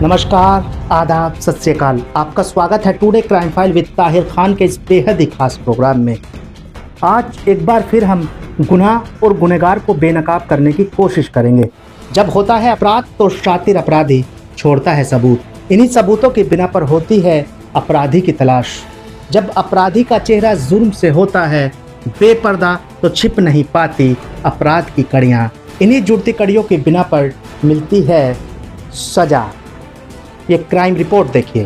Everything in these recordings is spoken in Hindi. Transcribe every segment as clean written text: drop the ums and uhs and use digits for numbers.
नमस्कार, आदाब, सत श्री अकाल। आपका स्वागत है today crime file with Tahir Khan के इस बेहद ही खास प्रोग्राम में। आज एक बार फिर हम गुनाह और गुनहगार को बेनकाब करने की कोशिश करेंगे। जब होता है अपराध तो शातिर अपराधी छोड़ता है सबूत। इन्हीं सबूतों के बिना पर होती है अपराधी की तलाश। जब अपराधी का चेहरा जुर्म से होता है बेपर्दा तो छिप नहीं पाती अपराध की कड़ियाँ। इन्हीं जुड़ती कड़ियों के बिना पर मिलती है सजा। ये क्राइम रिपोर्ट देखिए।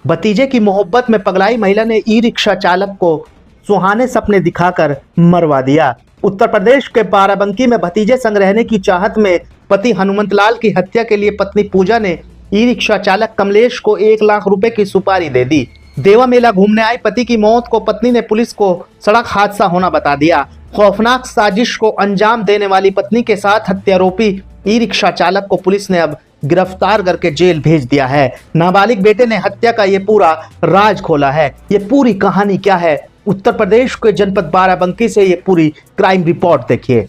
भतीजे की मोहब्बत में पगलाई महिला ने ई रिक्शा चालक को सुहाने सपने दिखाकर मरवा दिया। उत्तर प्रदेश के बाराबंकी में भतीजे संग रहने की चाहत में पति हनुमंतलाल की हत्या के लिए पत्नी पूजा ने ई रिक्शा चालक कमलेश को 1 लाख रुपए की सुपारी दे दी। देवा मेला घूमने आए पति की मौत को पत्नी ने पुलिस को सड़क हादसा होना बता दिया। खौफनाक साजिश को अंजाम देने वाली पत्नी के साथ हत्यारोपी ई रिक्शा चालक को पुलिस ने अब गिरफ्तार करके जेल भेज दिया है। नाबालिग बेटे ने हत्या का ये पूरा राज खोला है। ये पूरी कहानी क्या है? उत्तर प्रदेश के जनपद बाराबंकी से ये पूरी क्राइम रिपोर्ट देखिए।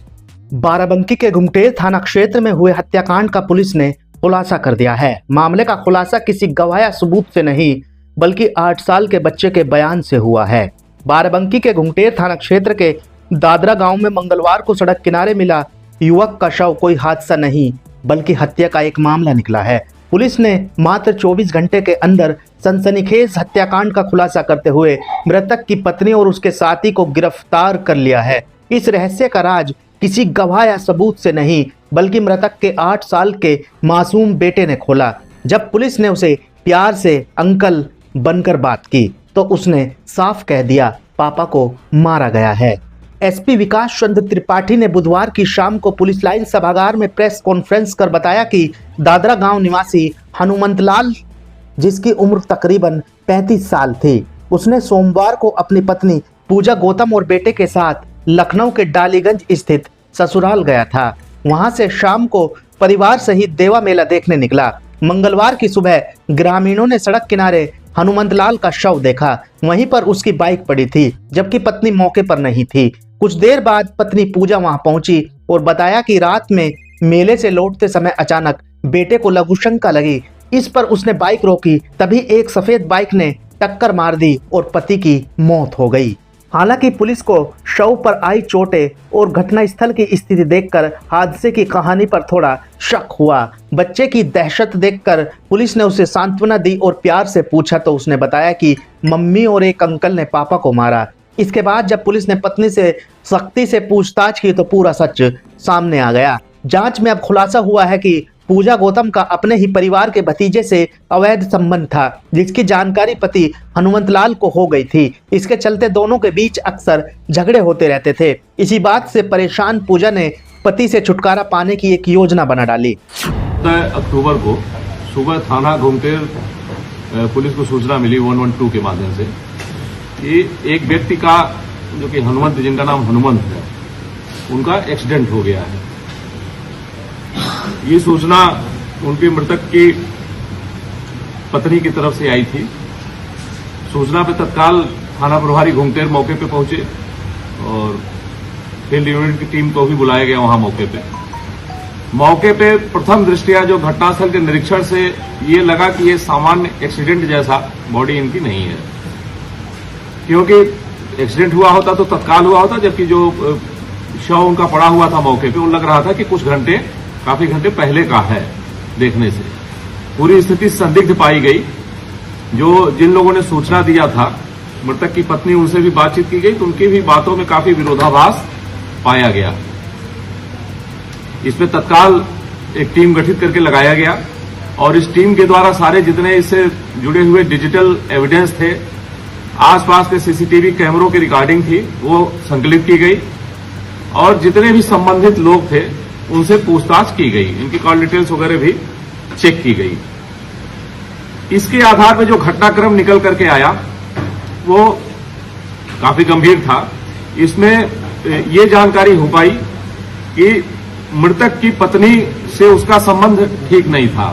बाराबंकी के घुमटेर थाना क्षेत्र में हुए हत्याकांड का पुलिस ने खुलासा कर दिया है। मामले का खुलासा किसी गवाह या सबूत से नहीं बल्कि 8 साल के बच्चे के बयान से हुआ है। बाराबंकी के घुमटेर थाना क्षेत्र के दादरा गांव में मंगलवार को सड़क किनारे मिला युवक का शव कोई हादसा नहीं बल्कि हत्या का एक मामला निकला है। पुलिस ने मात्र 24 घंटे के अंदर सनसनीखेज हत्याकांड का खुलासा करते हुए मृतक की पत्नी और उसके साथी को गिरफ्तार कर लिया है। इस रहस्य का राज किसी गवाह या सबूत से नहीं बल्कि मृतक के 8 साल के मासूम बेटे ने खोला। जब पुलिस ने उसे प्यार से अंकल बनकर बात की तो उसने साफ कह दिया पापा को मारा गया है। एसपी विकास चंद्र त्रिपाठी ने बुधवार की शाम को पुलिस लाइन सभागार में प्रेस कॉन्फ्रेंस कर बताया कि दादरा गांव निवासी हनुमंतलाल जिसकी उम्र तकरीबन 35 साल थी, उसने सोमवार को अपनी पत्नी पूजा गौतम और बेटे के साथ लखनऊ के डालीगंज स्थित ससुराल गया था। वहां से शाम को परिवार सहित देवा मेला देखने निकला। मंगलवार की सुबह ग्रामीणों ने सड़क किनारे हनुमंतलाल का शव देखा। वहीं पर उसकी बाइक पड़ी थी जबकि पत्नी मौके पर नहीं थी। कुछ देर बाद पत्नी पूजा वहां पहुंची और बताया कि रात में मेले से लौटते समय अचानक बेटे को लघु शंका लगी। इस पर उसने बाइक रोकी, तभी एक सफेद बाइक ने टक्कर मार दी और पति की मौत हो गई। हालांकि पुलिस को शव पर आई चोटें और घटनास्थल की स्थिति देखकर हादसे की कहानी पर थोड़ा शक हुआ। बच्चे की दहशत देखकर पुलिस ने उसे सांत्वना दी और प्यार से पूछा तो उसने बताया कि मम्मी और एक अंकल ने पापा को मारा। इसके बाद जब पुलिस ने पत्नी से सख्ती से पूछताछ की तो पूरा सच सामने आ गया। जांच में अब खुलासा हुआ है कि पूजा गौतम का अपने ही परिवार के भतीजे से अवैध संबंध था जिसकी जानकारी पति हनुमंतलाल को हो गई थी। इसके चलते दोनों के बीच अक्सर झगड़े होते रहते थे। इसी बात से परेशान पूजा ने पति से छुटकारा पाने की एक योजना बना डाली। 7 अक्टूबर को सुबह थाना घुमटेर पुलिस को सूचना मिली 112 के माध्यम से कि एक व्यक्ति का जो कि हनुमंत, जिनका नाम हनुमंत है, उनका एक्सीडेंट हो गया है। ये सूचना उनके मृतक की पत्नी की तरफ से आई थी। सूचना पे तत्काल थाना प्रभारी घुमटेर मौके पे पहुंचे और फील्ड यूनिट की टीम को भी बुलाया गया वहां मौके पे प्रथम दृष्टया जो घटनास्थल के निरीक्षण से ये लगा कि ये सामान्य एक्सीडेंट जैसा बॉडी इनकी नहीं है, क्योंकि एक्सीडेंट हुआ होता तो तत्काल हुआ होता, जबकि जो शव उनका पड़ा हुआ था मौके पे वो लग रहा था कि काफी घंटे पहले का है। देखने से पूरी स्थिति संदिग्ध पाई गई। जिन लोगों ने सूचना दिया था मृतक की पत्नी, उनसे भी बातचीत की गई तो उनकी भी बातों में काफी विरोधाभास पाया गया। इसमें तत्काल एक टीम गठित करके लगाया गया और इस टीम के द्वारा सारे जितने इससे जुड़े हुए डिजिटल एविडेंस थे, आसपास के सीसीटीवी कैमरों की रिकॉर्डिंग थी, वो संकलित की गई और जितने भी संबंधित लोग थे उनसे पूछताछ की गई। इनकी कॉल डिटेल्स वगैरह भी चेक की गई। इसके आधार पर जो घटनाक्रम निकल करके आया वो काफी गंभीर था। इसमें ये जानकारी हो पाई कि मृतक की पत्नी से उसका संबंध ठीक नहीं था।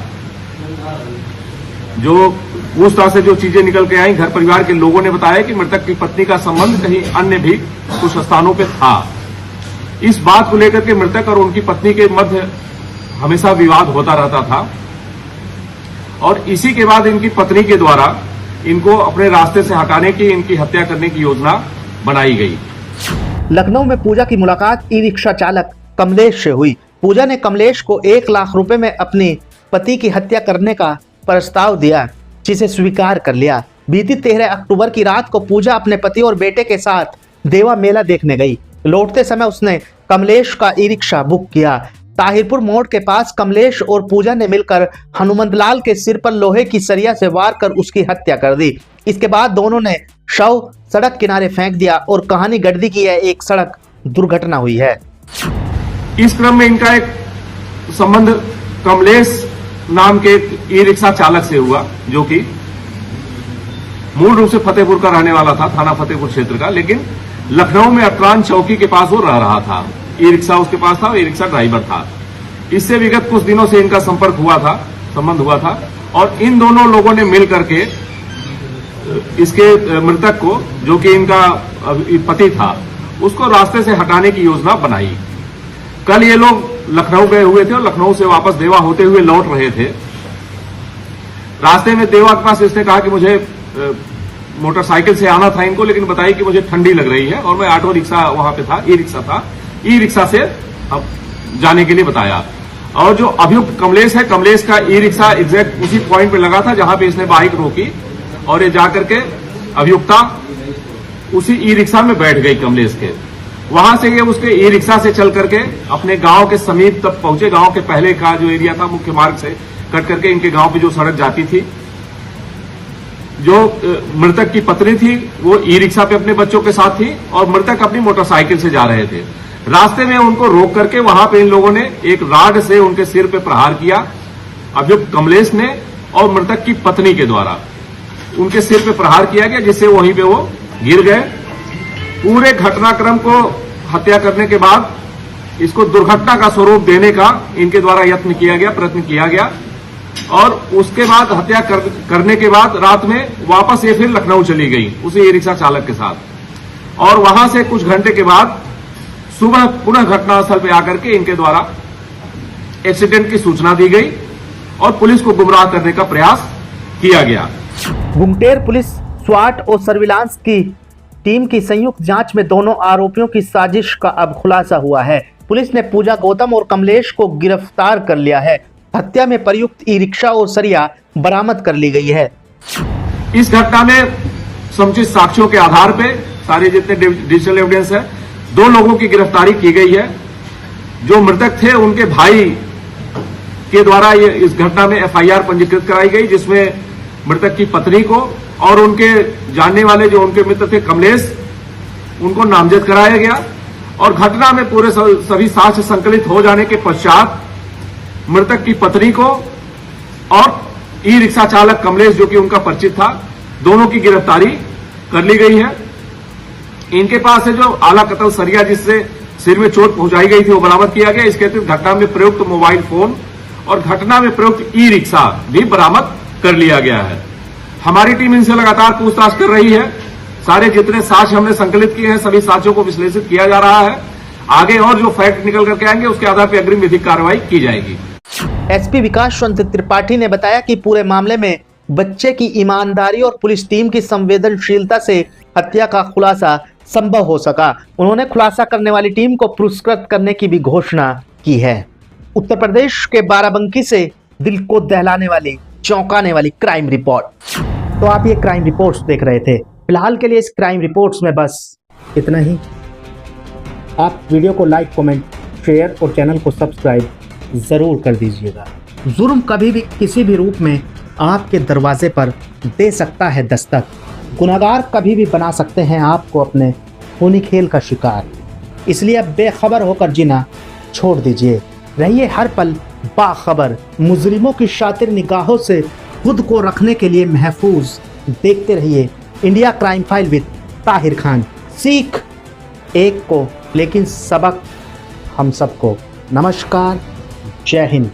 जो पूछताछ से जो चीजें निकल के आई, घर परिवार के लोगों ने बताया कि मृतक की पत्नी का संबंध कहीं अन्य भी कुछ स्थानों पे था। इस बात को लेकर के मृतक और उनकी पत्नी के मध्य हमेशा विवाद होता रहता था। और इसी के बाद इनकी पत्नी के द्वारा इनको अपने रास्ते से हटाने की, इनकी हत्या करने की योजना बनाई गई। लखनऊ में पूजा की मुलाकात ई रिक्शा चालक कमलेश से हुई। पूजा ने कमलेश को 1 लाख रुपए में अपनी पति की हत्या करने का प्रस्ताव दिया, जिसे स्वीकार कर लिया। बीती 13 अक्टूबर की रात को पूजा अपने पति और बेटे के साथ देवा मेला देखने गई। लौटते समय उसने कमलेश का ई रिक्शा बुक किया। ताहिरपुर मोड़ के पास कमलेश और पूजा ने मिलकर हनुमंतलाल के सिर पर लोहे की सरिया से वार कर उसकी हत्या कर दी। इसके बाद दोनों ने शव सड़क किनारे फेंक दिया और कहानी गढ़दी की यह एक सड़क दुर्घटना हुई है। इस क्रम में इनका एक संबंध कमलेश नाम के ई रिक्शा चालक से हुआ, जो कि मूल रूप से फतेहपुर का रहने वाला था, थाना फतेहपुर क्षेत्र का, लेकिन लखनऊ में अतरान चौकी के पास वो रह रहा था। ई रिक्शा उसके पास था, ई रिक्शा ड्राइवर था। इससे विगत कुछ दिनों से इनका संबंध हुआ था और इन दोनों लोगों ने मिल करके इसके मृतक को, जो कि इनका पति था, उसको रास्ते से हटाने की योजना बनाई। कल ये लोग लखनऊ गए हुए थे और लखनऊ से वापस देवा होते हुए लौट रहे थे। रास्ते में देवा के पास इसने कहा कि मुझे मोटरसाइकिल से आना था इनको, लेकिन बताई कि मुझे ठंडी लग रही है और मैं ऑटो रिक्शा वहां पे था, ई रिक्शा था, ई रिक्शा से अब जाने के लिए बताया। और जो अभियुक्त कमलेश है, कमलेश का ई रिक्शा एग्जैक्ट उसी पॉइंट पे लगा था जहां पे इसने बाइक रोकी और ये जाकर के अभियुक्ता उसी ई रिक्शा में बैठ गई कमलेश के। वहां से ये उसके ई रिक्शा से चल करके अपने गांव के समीप तक पहुंचे। गांव के पहले का जो एरिया था, मुख्य मार्ग से कट करके इनके गांव पे जो सड़क जाती थी। जो मृतक की पत्नी थी वो ई रिक्शा पे अपने बच्चों के साथ थी और मृतक अपनी मोटरसाइकिल से जा रहे थे। रास्ते में उनको रोक करके वहां पे इन लोगों ने एक राड से उनके सिर पे प्रहार किया, अभियुक्त कमलेश ने और मृतक की पत्नी के द्वारा उनके सिर पे प्रहार किया गया, जिससे वहीं पे वो गिर गए। पूरे घटनाक्रम को हत्या करने के बाद इसको दुर्घटना का स्वरूप देने का इनके द्वारा प्रयत्न किया गया और उसके बाद हत्या करने के बाद रात में वापस ये फिर लखनऊ चली गई उसी ई रिक्शा चालक के साथ। और वहां से कुछ घंटे के बाद सुबह पुनः घटनास्थल पर आकर के इनके द्वारा एक्सीडेंट की सूचना दी गई और पुलिस को गुमराह करने का प्रयास किया गया। घुंगटेर पुलिस स्वाट और सर्विलांस की टीम की संयुक्त जांच में दोनों आरोपियों की साजिश का अब खुलासा हुआ है। पुलिस ने पूजा गौतम और कमलेश को गिरफ्तार कर लिया है। हत्या में प्रयुक्त ई रिक्शा और सरिया बरामद कर ली गई है। इस घटना में समुचित साक्ष्यों के आधार पर सारे जितने डिजिटल एविडेंस है, 2 लोगों की गिरफ्तारी की गई है। जो मृतक थे उनके भाई के द्वारा ये इस घटना में एफआईआर पंजीकृत कराई गई, जिसमें मृतक की पत्नी को और उनके जानने वाले जो उनके मित्र थे कमलेश, उनको नामजद कराया गया। और घटना में पूरे सभी साक्ष्य संकलित हो जाने के पश्चात मृतक की पत्नी को और ई रिक्शा चालक कमलेश, जो कि उनका परिचित था, दोनों की गिरफ्तारी कर ली गई है। इनके पास से जो आला कतल सरिया जिससे सिर में चोट पहुंचाई गई थी वो बरामद किया गया। इसके अतिरिक्त घटना में प्रयुक्त मोबाइल फोन और घटना में प्रयुक्त ई रिक्शा भी बरामद कर लिया गया है। हमारी टीम इनसे लगातार पूछताछ कर रही है। सारे जितने साक्ष्य हमने संकलित किए हैं सभी साक्ष्यों को विश्लेषित किया जा रहा है। आगे और जो फैक्ट निकल करके आएंगे उसके आधार पर अग्रिम विधिक कार्रवाई की जाएगी। एसपी विकास चंद्र त्रिपाठी ने बताया कि पूरे मामले में बच्चे की ईमानदारी और पुलिस टीम की संवेदनशीलता से हत्या का खुलासा संभव हो सका। उन्होंने खुलासा करने वाली टीम को पुरस्कृत करने की भी घोषणा की है। उत्तर प्रदेश के बाराबंकी से दिल को दहलाने वाली, चौंकाने वाली क्राइम रिपोर्ट। तो आप ये क्राइम रिपोर्ट्स देख रहे थे। फिलहाल के लिए इस क्राइम रिपोर्ट्स में बस इतना ही। आप वीडियो को लाइक, कमेंट, शेयर और चैनल को सब्सक्राइब ज़रूर कर दीजिएगा। जुर्म कभी भी किसी भी रूप में आपके दरवाजे पर दे सकता है दस्तक। गुनहगार कभी भी बना सकते हैं आपको अपने खूनी खेल का शिकार। इसलिए अब बेखबर होकर जीना छोड़ दीजिए। रहिए हर पल बाखबर। मुजरिमों की शातिर निगाहों से खुद को रखने के लिए महफूज देखते रहिए India crime file with Tahir Khan. सीख एक को लेकिन सबक हम सबको। नमस्कार, जय हिंद।